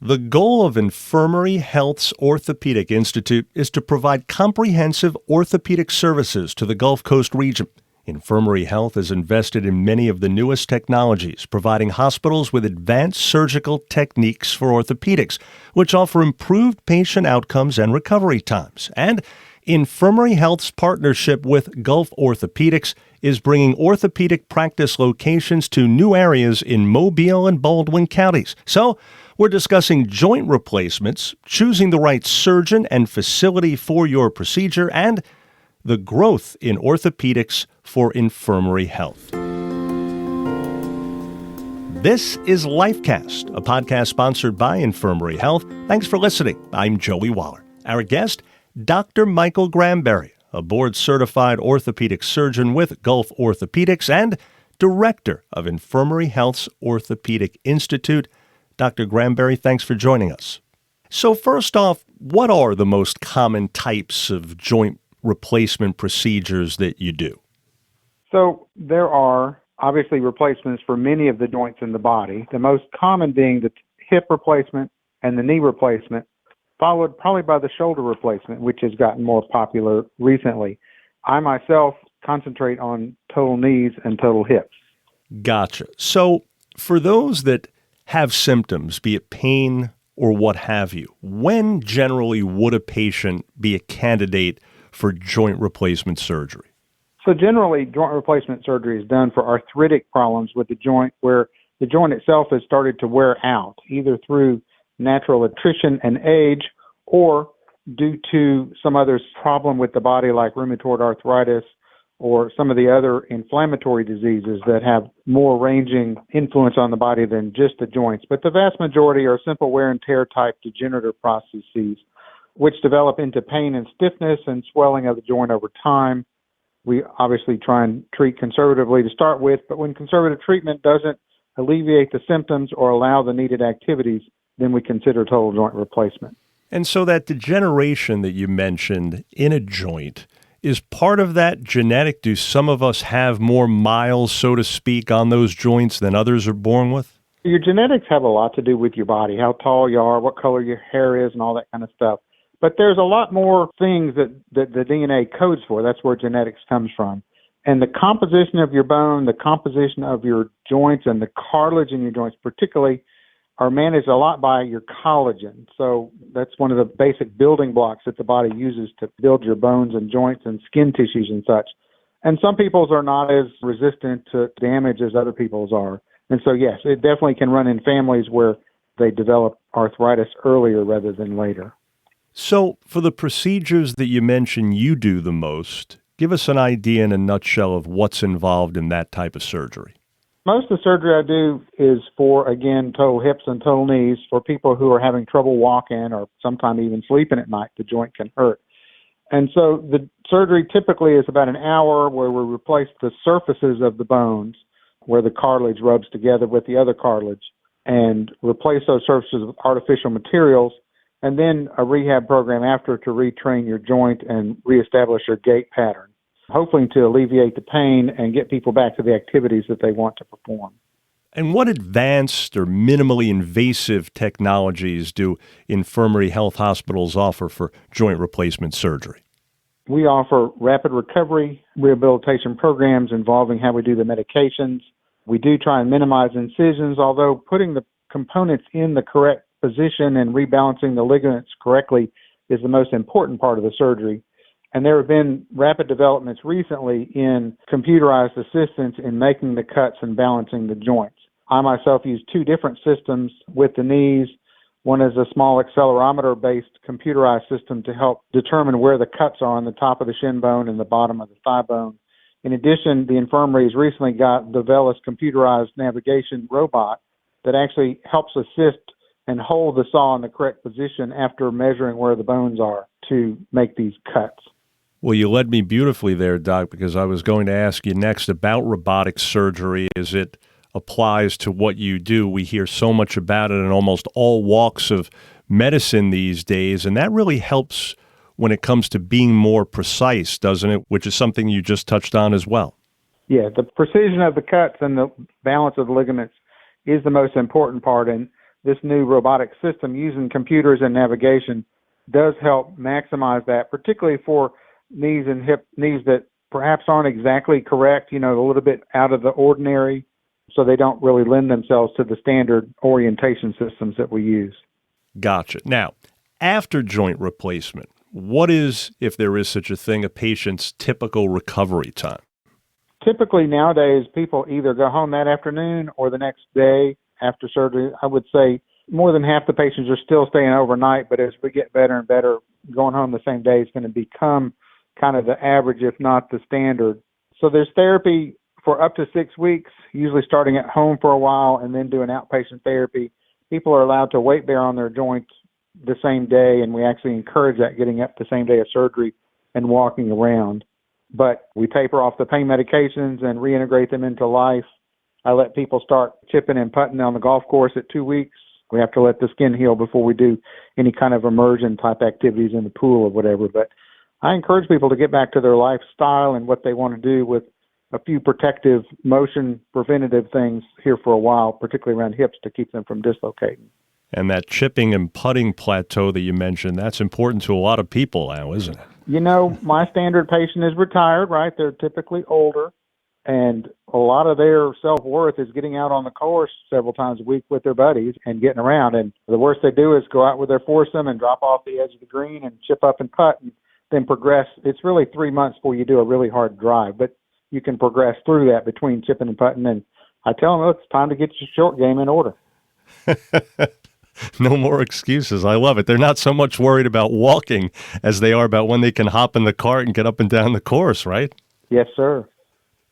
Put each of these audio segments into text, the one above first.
The goal of Infirmary Health's Orthopedic Institute is to provide comprehensive orthopedic services to the Gulf Coast region. Infirmary Health has invested in many of the newest technologies, providing hospitals with advanced surgical techniques for orthopedics, which offer improved patient outcomes and recovery times. And Infirmary Health's partnership with Gulf Orthopaedics is bringing orthopedic practice locations to new areas in Mobile and Baldwin counties. So, we're discussing joint replacements, choosing the right surgeon and facility for your procedure, and the growth in orthopedics for Infirmary Health. This is LifeCast, a podcast sponsored by Infirmary Health. Thanks for listening. I'm Joey Waller. Our guest, Dr. Michael Granberry, a board-certified orthopedic surgeon with Gulf Orthopaedics and director of Infirmary Health's Orthopedic Institute. Dr. Granberry, thanks for joining us. So first off, what are the most common types of joint replacement procedures that you do? So there are obviously replacements for many of the joints in the body, the most common being the hip replacement and the knee replacement, followed probably by the shoulder replacement, which has gotten more popular recently. I myself concentrate on total knees and total hips. Gotcha. So for those that have symptoms, be it pain or what have you, when generally would a patient be a candidate for joint replacement surgery? So generally, joint replacement surgery is done for arthritic problems with the joint where the joint itself has started to wear out, either through natural attrition and age or due to some other problem with the body like rheumatoid arthritis or some of the other inflammatory diseases that have more ranging influence on the body than just the joints. But the vast majority are simple wear and tear type degenerative processes, which develop into pain and stiffness and swelling of the joint over time. We obviously try and treat conservatively to start with, but when conservative treatment doesn't alleviate the symptoms or allow the needed activities, then we consider total joint replacement. And so that degeneration that you mentioned in a joint, is part of that genetic? Do some of us have more miles, so to speak, on those joints than others are born with? Your genetics have a lot to do with your body, how tall you are, what color your hair is, and all that kind of stuff. But there's a lot more things that the DNA codes for. That's where genetics comes from. And the composition of your bone, the composition of your joints, and the cartilage in your joints particularly are managed a lot by your collagen. So that's one of the basic building blocks that the body uses to build your bones and joints and skin tissues and such. And some people's are not as resistant to damage as other people's are. And so, yes, it definitely can run in families where they develop arthritis earlier rather than later. So for the procedures that you mentioned you do the most, give us an idea in a nutshell of what's involved in that type of surgery. Most of the surgery I do is for, again, total hips and total knees for people who are having trouble walking or sometimes even sleeping at night. The joint can hurt. And so the surgery typically is about an hour where we replace the surfaces of the bones where the cartilage rubs together with the other cartilage and replace those surfaces with artificial materials, and then a rehab program after to retrain your joint and reestablish your gait pattern, hoping to alleviate the pain and get people back to the activities that they want to perform. And what advanced or minimally invasive technologies do Infirmary Health hospitals offer for joint replacement surgery? We offer rapid recovery rehabilitation programs involving how we do the medications. We do try and minimize incisions, although putting the components in the correct position and rebalancing the ligaments correctly is the most important part of the surgery. And there have been rapid developments recently in computerized assistance in making the cuts and balancing the joints. I myself use two different systems with the knees. One is a small accelerometer-based computerized system to help determine where the cuts are on the top of the shin bone and the bottom of the thigh bone. In addition, the infirmary has recently got the VELUS computerized navigation robot that actually helps assist and hold the saw in the correct position after measuring where the bones are to make these cuts. Well, you led me beautifully there, Doc, because I was going to ask you next about robotic surgery as it applies to what you do. We hear so much about it in almost all walks of medicine these days, and that really helps when it comes to being more precise, doesn't it? Which is something you just touched on as well. Yeah, the precision of the cuts and the balance of the ligaments is the most important part, and this new robotic system using computers and navigation does help maximize that, particularly for knees that perhaps aren't exactly correct, a little bit out of the ordinary, so they don't really lend themselves to the standard orientation systems that we use. Gotcha. Now, after joint replacement, what is, if there is such a thing, a patient's typical recovery time? Typically nowadays, people either go home that afternoon or the next day after surgery. I would say more than half the patients are still staying overnight, but as we get better and better, going home the same day is going to become kind of the average, if not the standard. So there's therapy for up to 6 weeks, usually starting at home for a while and then doing outpatient therapy. People are allowed to weight bear on their joints the same day, and we actually encourage that, getting up the same day of surgery and walking around. But we taper off the pain medications and reintegrate them into life. I let people start chipping and putting on the golf course at 2 weeks. We have to let the skin heal before we do any kind of immersion type activities in the pool or whatever. But I encourage people to get back to their lifestyle and what they want to do with a few protective motion preventative things here for a while, particularly around hips, to keep them from dislocating. And that chipping and putting plateau that you mentioned, that's important to a lot of people now, isn't it? My standard patient is retired, right? They're typically older, and a lot of their self-worth is getting out on the course several times a week with their buddies and getting around. And the worst they do is go out with their foursome and drop off the edge of the green and chip up and putt and then progress. It's really 3 months before you do a really hard drive, but you can progress through that between chipping and putting. And I tell them, it's time to get your short game in order. No more excuses. I love it. They're not so much worried about walking as they are about when they can hop in the cart and get up and down the course, right? Yes, sir.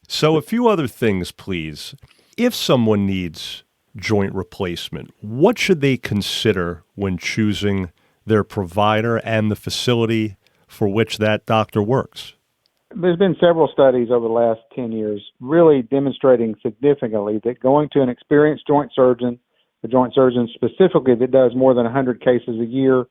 So a few other things, please. If someone needs joint replacement, what should they consider when choosing their provider and the facility for which that doctor works? There's been several studies over the last 10 years really demonstrating significantly that going to an experienced joint surgeon, a joint surgeon specifically that does more than 100 cases a year,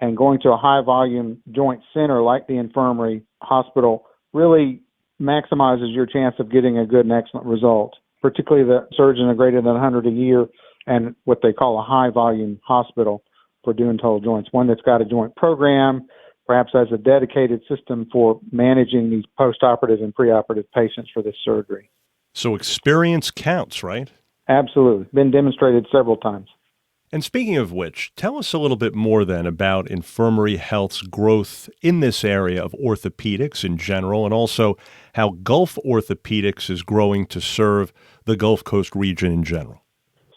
and going to a high-volume joint center like the Infirmary Hospital really maximizes your chance of getting a good and excellent result, particularly the surgeons are greater than 100 a year and what they call a high-volume hospital for doing total joints, one that's got a joint program, perhaps has a dedicated system for managing these post-operative and preoperative patients for this surgery. So experience counts, right? Absolutely. Been demonstrated several times. And speaking of which, tell us a little bit more then about Infirmary Health's growth in this area of orthopedics in general, and also how Gulf Orthopaedics is growing to serve the Gulf Coast region in general.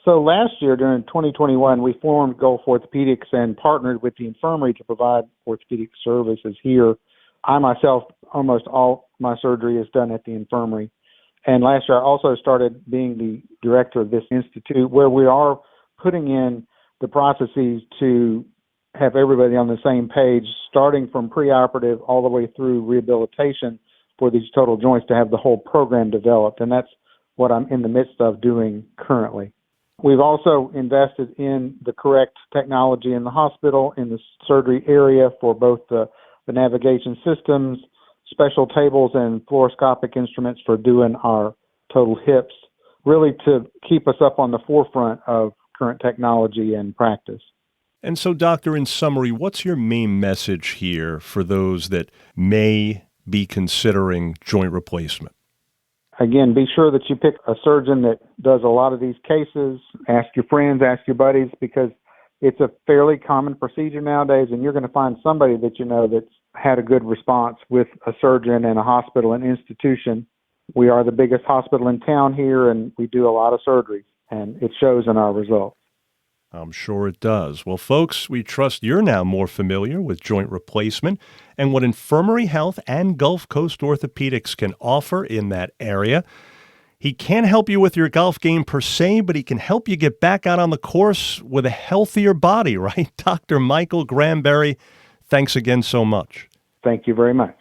So last year, during 2021, we formed Gulf Orthopaedics and partnered with the Infirmary to provide orthopedic services here. I myself, almost all my surgery is done at the Infirmary. And last year, I also started being the director of this institute, where we are putting in the processes to have everybody on the same page, starting from preoperative all the way through rehabilitation for these total joints, to have the whole program developed. And that's what I'm in the midst of doing currently. We've also invested in the correct technology in the hospital, in the surgery area, for both the navigation systems, special tables, and fluoroscopic instruments for doing our total hips, really to keep us up on the forefront of current technology and practice. And so, Doctor, in summary, what's your main message here for those that may be considering joint replacement? Again, be sure that you pick a surgeon that does a lot of these cases. Ask your friends, ask your buddies, because it's a fairly common procedure nowadays, and you're going to find somebody that you know that's had a good response with a surgeon and a hospital and institution. We are the biggest hospital in town here, and we do a lot of surgeries, and it shows in our results. I'm sure it does. Well, folks, we trust you're now more familiar with joint replacement and what Infirmary Health and Gulf Coast Orthopedics can offer in that area. He can't help you with your golf game per se, but he can help you get back out on the course with a healthier body, right? Dr. Michael Granberry, thanks again so much. Thank you very much.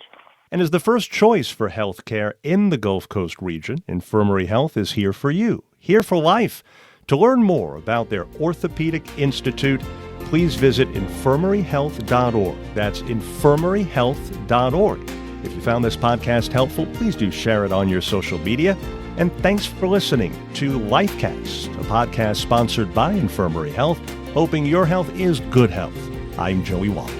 And as the first choice for healthcare in the Gulf Coast region, Infirmary Health is here for you, here for life. To learn more about their Orthopedic Institute, please visit infirmaryhealth.org. That's infirmaryhealth.org. If you found this podcast helpful, please do share it on your social media. And thanks for listening to LifeCast, a podcast sponsored by Infirmary Health, hoping your health is good health. I'm Joey Wall.